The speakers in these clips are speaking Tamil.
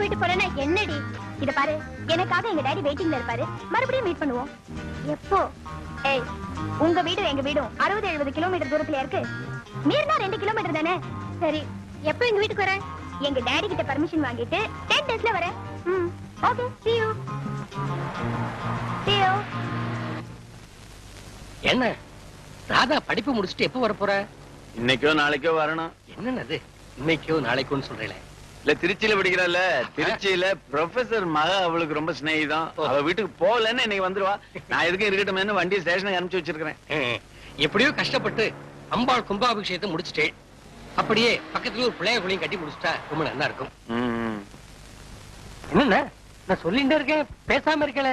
வீட்டுக்கு போறேன்னா என்னடி? இத பாரு, எனக்காக எங்க டாடி வெயிட்டிங்ல இருப்பாரு. மறுபடியும் மீட் பண்ணுவோம். எப்போ? ஏய், உங்க வீடும் எங்க வீடும் 60-70 கிலோமீட்டர் தூரத்துல இருக்கு. மீறினா 2 கிலோமீட்டர் தானே. சரி, எப்போ எங்க வீட்டுக்கு வர? எங்க டாடி கிட்ட பர்மிஷன் வாங்கிட்டு 10 டேஸ்ல வரேன். Okay, see you. See you. என்ன ராதா படிப்பு முடிச்சிட்டு எப்ப வர போற? இன்னைக்கோ நாளைக்கோ வரணும். என்னது இன்னைக்கோ நாளைக்கோன்னு சொல்றீங்களே? இல்ல திருச்சியில படிக்கிறாள். திருச்சியில ப்ரொஃபசர் மகா அவளுக்கு ரொம்ப ஸ்நேகிதம். அவ வீட்டுக்கு போகலன்னு இன்னைக்கு வந்துருவா. நான் எதுக்கும் இருக்கட்டும் வண்டி ஸ்டேஷனுக்கு அனுப்பிச்சு வச்சிருக்கிறேன். எப்படியோ கஷ்டப்பட்டு அம்பாள் கும்பாபிஷேகத்தை முடிச்சுட்டேன். அப்படியே பக்கத்துல ஒரு பிள்ளைய குழியும் கட்டி முடிச்சுட்டா ரொம்ப நல்லா இருக்கும். என்ன நான் சொல்லிட்டே இருக்கேன், பேசாம இருக்கல.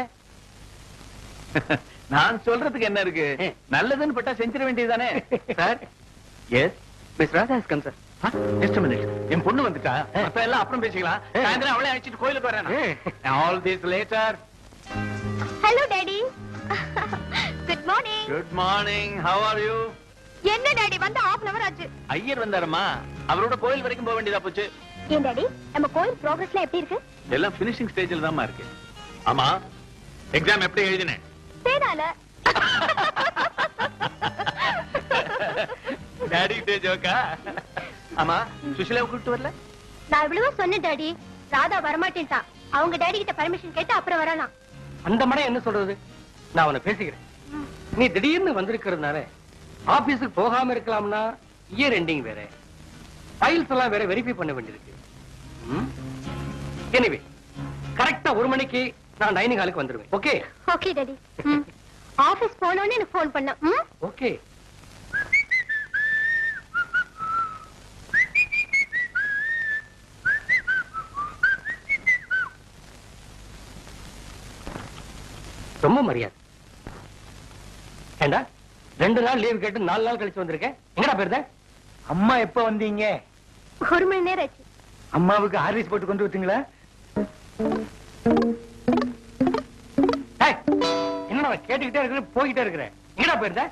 நான் சொல்றதுக்கு என்ன இருக்கு? நல்லதுன்னு பட்டா செஞ்சிட வேண்டியதுதானே sir. Yes, miss Radha has come sir. Just a minute. என் பொண்ணு வந்துட்டா. அப்ப எல்லாம் அப்புறம் பேசிக்கலாம். சாயந்தரம் அவளை அழைச்சிட்டு கோயிலுக்கு வரேன். All this later. Hello daddy. Good morning. Good morning. How are you? என்ன டாடி வந்து 1/2 hour ஆச்சு. ஐயர் வந்தாரம்மா. அவரோட கோயில் வரைக்கும் போக வேண்டியதா போச்சு. ஏன் டாடி, நம்ம கோயில் ப்ரோகிரஸ்ல எப்படி இருக்கு? எல்லாம் ஃபினிஷிங் ஸ்டேஜ்ல தான்மா இருக்கு. ஆமா, எக்ஸாம் எப்படி எழுதினே? சேனால. டாடி கிட்ட ஜோக்கா? ஆமா, சுஷிலாவை கூப்பிட்டு வரல? நான் இவ்வளவோ சொன்னேன் டாடி, ராதா வரமாட்டேன்ட்டா. அவங்க டாடி கிட்ட பர்மிஷன் கேட்டு அப்புறம் வரலாம். அந்த மடம் என்ன சொல்றது? நான் அவனை பேசிக்கிறேன். நீ திடீர்னு வந்திருக்கிறதுனால ஆபீஸுக்கு போகாம இருக்கலாம்னா இயர் எண்டிங் வேற, ஃபைல்ஸ் எல்லாம் வேற வெரிஃபை பண்ண வேண்டியிருக்கு. எனிவே கரெக்டா 1 மணிக்கு நான் டைனிங் ஹாலுக்கு வந்துருவேன். ஓகே? Okay daddy. ஆபீஸ் போனோனே எனக்கு ஃபோன் பண்ண. ஓகே. ரொம்ப மரியாதை. ஏண்டா 2 நாள் லீவ் கேட்டு 4 நாள் கழிச்சு வந்திருக்கேன். எங்கடா போயிருந்த? அம்மா எப்ப வந்தீங்க? 1 மணி நேரம் ஆச்சு. அம்மாவுக்கு ஆர்லிஸ் போட்டு கொண்டு விட்டீங்களா? என்னடா கேட்டுக்கிட்டே இருக்கிற, போய்கிட்டே இருக்கிறேன். எங்கடா போயிருந்த?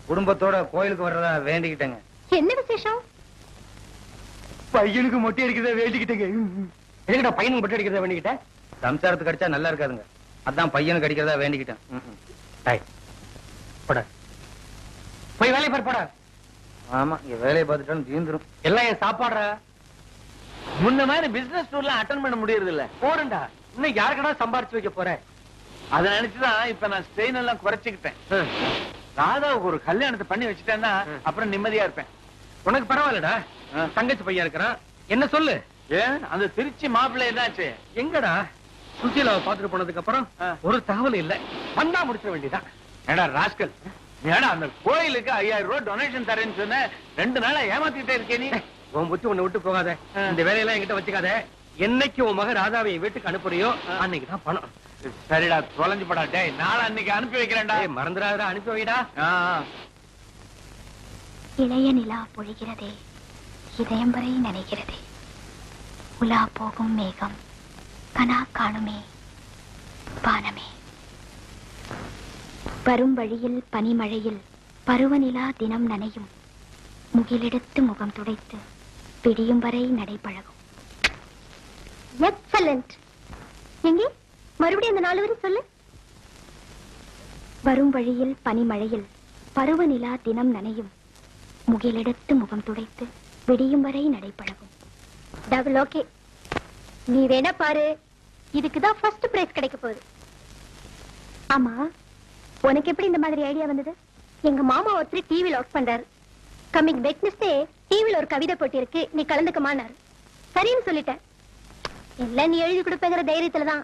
குடும்பத்தோட கோயிலுக்கு வர்றதா வேண்டிக்கிட்டேங்க. என்ன விசேஷம்? பையனுக்கு மொட்டை அடிக்கிறதா வேண்டிக்கிட்டேங்க. எதுக்கிட்ட பையனுக்கு பட்டு அடிக்கிறதா வேண்டிக்கிட்ட? சம்சாரத்துக்கு அடிச்சா நல்லா இருக்காதுங்க, அதான் பையனுக்கு அடிக்கிறதா வேண்டிக்கிட்டேன். போட போய் வேலையை பாரு. போட. ஆமா, இங்க வேலையை பார்த்துட்டாலும் தீந்துரும். எல்லாம் என் சாப்பாடுற. முன்ன மாதிரி பிசினஸ் டூர்லாம் அட்டெண்ட் பண்ண முடியறது இல்ல. போறேன்டா, இன்னும் யாருக்கடா சம்பாரிச்சு வைக்க போறேன்? அதை நினைச்சுதான் இப்ப நான் ஸ்ட்ரெயின் எல்லாம் குறைச்சுக்கிட்டேன். ராதாவுக்கு ஒரு கல்யாணத்தை பண்ணி வச்சுட்டேன்னா அப்புறம் நிம்மதியா இருப்பேன். உனக்கு பரவாயில்லடா, தங்கச்சி பையன் இருக்கிறான். என்ன சொல்லு? ஏன் அந்த திருச்சி மாப்பிள்ளை என்னாச்சு? எங்கடா? சுசீலாவை பாத்துட்டு போனதுக்கு அப்புறம் ஒரு தகவல் இல்ல. வந்தா முடிச்சிட வேண்டியதான். ஏடா ராஸ்கல், ஏடா அந்த கோயிலுக்கு 5000 ரூபாய் டொனேஷன் தரேன்னு சொன்ன 2 நாளா ஏமாத்திட்டே இருக்கே நீ. உன் புத்தி உன்னை விட்டு போகாத. இந்த வேலையெல்லாம் என்கிட்ட வச்சுக்காத. என்னைக்கு உன் மகன் ராதாவை வீட்டுக்கு அனுப்புறியோ அன்னைக்குதான் பணம். சரிடா, தொலைஞ்சு போடா. டேய், நாளை அன்னைக்கு அனுப்பி வைக்கிறேன்டா. மறந்துடாத, அனுப்பி வைடா. இளைய நிலா பொழிகிறதே, இதயம் வரை நினைக்கிறதே, உலா போகும் மேகம் கனா காணுமே வானமே. வரும் வழியில் பனிமழையில் பருவநிலா தினம் நனையும், முகிலெடுத்து முகம் துடைத்து பிடியும் வரை நடைபழகும். எக்ஸலென்ட். எங்கே மறுபடியும் அந்த 4 வரி சொல்லு. வரும் வழியில் பனிமழையில் பருவநிலா தினம் நனையும், முகிலெடுத்து முகம் துடைத்து விடியும் வரை நடைபழகும். Double okay. நீ வேணா பாரு, இதுக்குதான் ஃபர்ஸ்ட் பிரைஸ் கிடைக்க போகுது. ஆமா, உனக்கு எப்படி இந்த மாதிரி ஐடியா வந்தது? எங்க மாமா ஒருத்தர் டிவில ஒர்க் பண்றாரு. கம்மிங் வெட்னஸ்டே டிவில ஒரு கவிதை போட்டி இருக்கு, நீ கலந்துக்கமானாரு. சரின்னு சொல்லிட்டேன். இல்ல நீ எழுதி கொடுப்பேங்கிற தைரியத்துலதான்.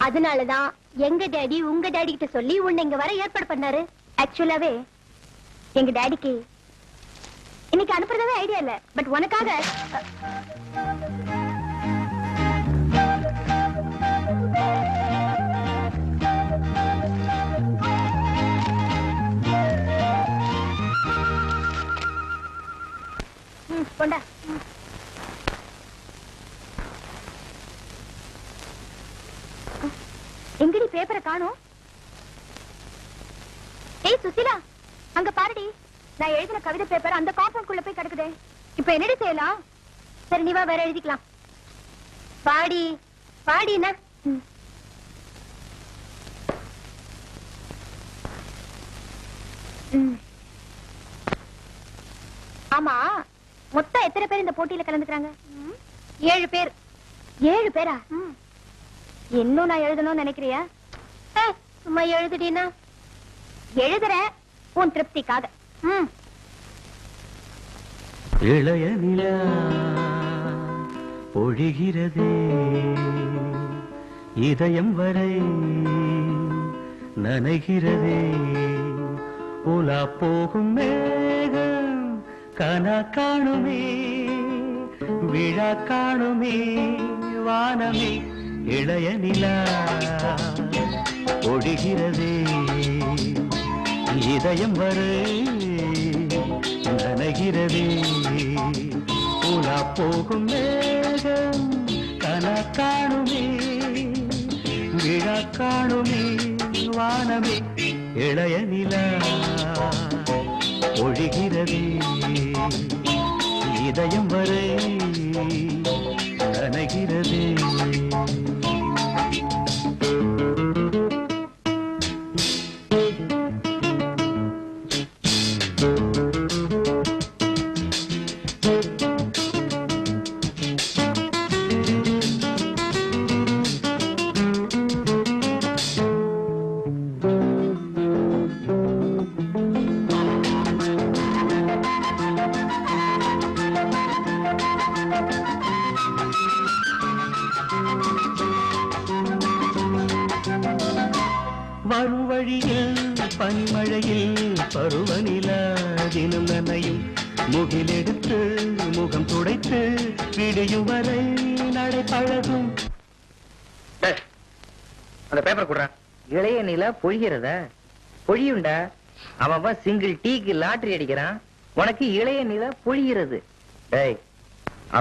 அதனாலதான் எங்க டாடி உங்க டாடி கிட்ட சொல்லி உன்னை இங்க வர ஏற்பாடு பண்ணாரு. ஆக்சுவலாவே எங்க டாடிக்கு இன்னைக்கு அனுப்புறதாவே ஐடியா இல்ல, பட் உனக்காக கொண்டா. எங்கடி பேப்பரை காணோம்? ஏய் சுசிலா, அங்க பாருடி, நான் எழுதின கவிதை பேப்பர் அந்த காம்பவுண்ட் குள்ள போய் கிடக்குதே. இப்ப என்னடி செய்யலாம்? சரி நீ வா, வேற எழுதிக்கலாம். பாடி பாடினா ஆமா, மொத்தம் எத்தனை பேர் இந்த போட்டியில கலந்துக்கிறாங்க? 7 பேர். 7 பேரா? இன்னும் நான் எழுதணும்னு நினைக்கிறியா? சும்மா எழுதுடினா. எழுதுறேன் உன் திருப்திக்காக. இளைய நிலா பொழிகிறதே இதயம் வரை நனைகிறதே உலா போகும் மேகம் கனா காணுமே விழா காணுமே வானமே இளைய நிலா பொழிகிறதே இதயம் வரை நனைகிறதே உலா போகும் மேகம் கனா காணுமே விழா காணுமே வானமே இளைய நிலா ஒழிகிறதே இதயம் வரை நனைகிறதே வரும் வழியில் பனிமழையில் பருவநிலா தினம் நனையும் முகிலெடுத்து முகம் துடைத்து விடியும் வரை நடை பழகும். அந்த பேப்பர் குடுறேன். இளைய நிலா பொழிகிறதா? பொழியுண்டா. அவன் சிங்கிள் டீக்கு லாட்டரி அடிக்கிறான், உனக்கு இளைய நிலா பொழிகிறது. டேய்,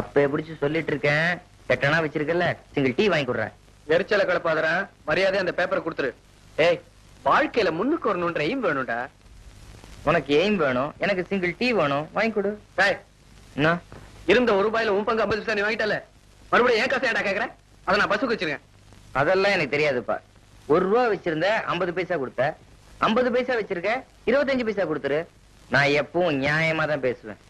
அப்ப பிடிச்சு சொல்லிட்டு இருக்கேன், எட்டனா வச்சிருக்கல, சிங்கிள் டீ வாங்கி கொடுறேன். எரிச்சல கலப்பாதரா, மரியாதை அந்த பேப்பரை கொடுத்துரு. ஏய், வாழ்க்கையில முன்னுக்கு வரணும்ன்ற எய்ம் வேணும்டா. உனக்கு எய்ம் வேணும், எனக்கு சிங்கிள் டீ வேணும், வாங்கி கொடு. டேய், என்ன இருந்த ஒரு ரூபாயில உன் பங்கு 50 பைசா நீ வாங்கிட்டல, மறுபடியும் ஏன் காசு ஏன்டா கேக்குற? அதை நான் பஸ்ஸுக்கு வச்சிருக்கேன். அதெல்லாம் எனக்கு தெரியாதுப்பா. 1 ரூபா வச்சிருந்த 50 பைசா கொடுத்த, 50 பைசா வச்சிருக்க 25 பைசா கொடுத்துரு. நான் எப்பவும் நியாயமா தான் பேசுவேன்.